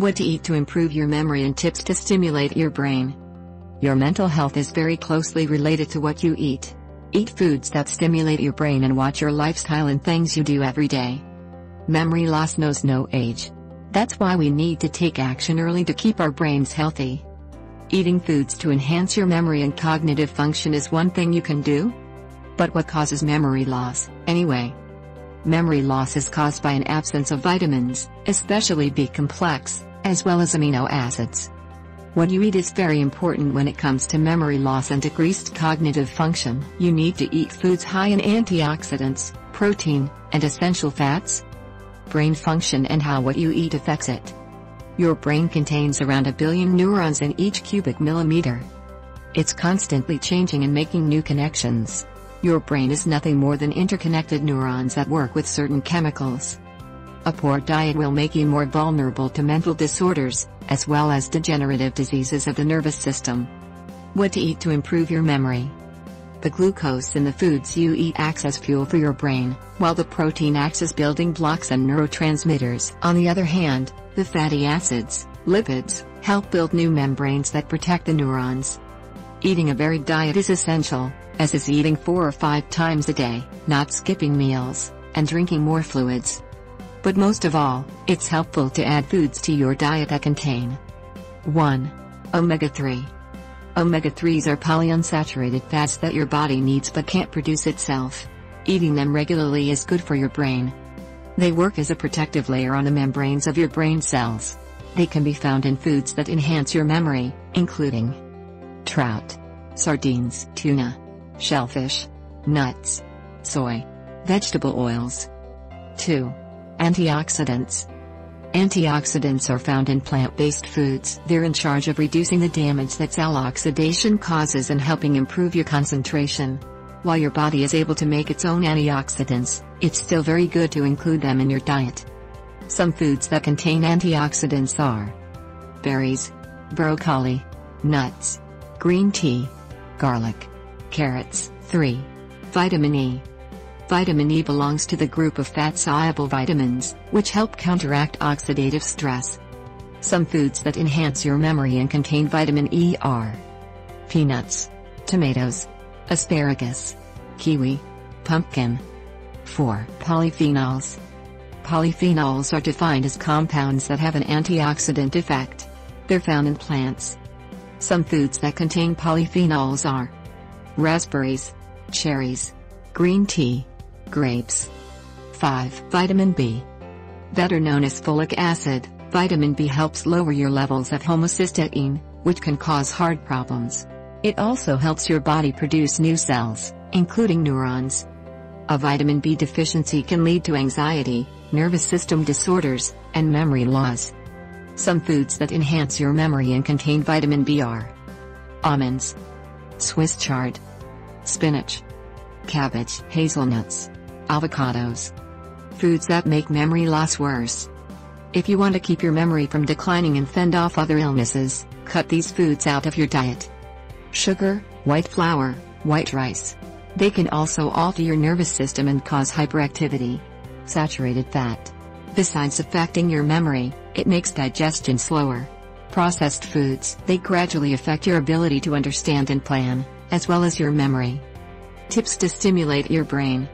What to eat to improve your memory and tips to stimulate your brain. Your mental health is very closely related to what you eat. Eat foods that stimulate your brain and watch your lifestyle and things you do every day. Memory loss knows no age. That's why we need to take action early to keep our brains healthy. Eating foods to enhance your memory and cognitive function is one thing you can do. But what causes memory loss, anyway? Memory loss is caused by an absence of vitamins, especially B-complex, as well as amino acids. What you eat is very important when it comes to memory loss and decreased cognitive function. You need to eat foods high in antioxidants, protein, and essential fats. Brain function and how what you eat affects it. Your brain contains around 1 billion neurons in each cubic millimeter. It's constantly changing and making new connections. Your brain is nothing more than interconnected neurons that work with certain chemicals. A poor diet will make you more vulnerable to mental disorders, as well as degenerative diseases of the nervous system. What to eat to improve your memory. The glucose in the foods you eat acts as fuel for your brain, while the protein acts as building blocks and neurotransmitters. On the other hand, the fatty acids, lipids, help build new membranes that protect the neurons. Eating a varied diet is essential, as is eating 4 or 5 times a day, not skipping meals, and drinking more fluids. But most of all, it's helpful to add foods to your diet that contain 1. Omega-3. Omega-3s are polyunsaturated fats that your body needs but can't produce itself. Eating them regularly is good for your brain. They work as a protective layer on the membranes of your brain cells. They can be found in foods that enhance your memory, including trout, sardines, tuna, shellfish, nuts, soy, vegetable oils. 2. Antioxidants. Antioxidants are found in plant-based foods. They're in charge of reducing the damage that cell oxidation causes and helping improve your concentration. While your body is able to make its own antioxidants, it's still very good to include them in your diet. Some foods that contain antioxidants are berries, broccoli, nuts, green tea, garlic, carrots. 3. Vitamin E. Vitamin E belongs to the group of fat-soluble vitamins, which help counteract oxidative stress. Some foods that enhance your memory and contain vitamin E are peanuts, tomatoes, asparagus, kiwi, pumpkin. 4. Polyphenols. Polyphenols are defined as compounds that have an antioxidant effect. They're found in plants. Some foods that contain polyphenols are raspberries, cherries, green tea, grapes. 5. Vitamin B. Better known as folic acid, vitamin B helps lower your levels of homocysteine, which can cause heart problems. It also helps your body produce new cells, including neurons. A vitamin B deficiency can lead to anxiety, nervous system disorders, and memory loss. Some foods that enhance your memory and contain vitamin B are almonds, Swiss chard, spinach, cabbage, hazelnuts, avocados. Foods that make memory loss worse. If you want to keep your memory from declining and fend off other illnesses, cut these foods out of your diet. Sugar, white flour, white rice. They can also alter your nervous system and cause hyperactivity. Saturated fat. Besides affecting your memory, it makes digestion slower. Processed foods. They gradually affect your ability to understand and plan, as well as your memory. Tips to stimulate your brain.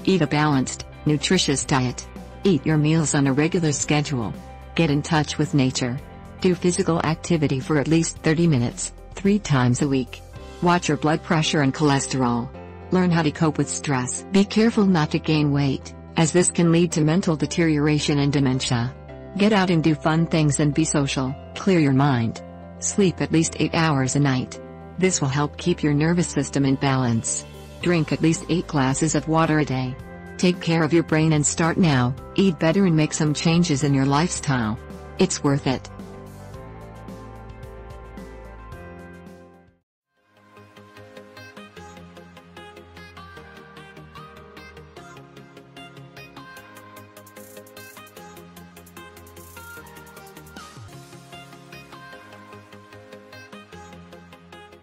Eat a balanced, nutritious diet. Eat your meals on a regular schedule. Get in touch with nature. Do physical activity for at least 30 minutes, 3 times a week. Watch your blood pressure and cholesterol. Learn how to cope with stress. Be careful not to gain weight, as this can lead to mental deterioration and dementia. Get out and do fun things and be social. Clear your mind. Sleep at least 8 hours a night. This will help keep your nervous system in balance. Drink at least 8 glasses of water a day. Take care of your brain and start now. Eat better and make some changes in your lifestyle. It's worth it.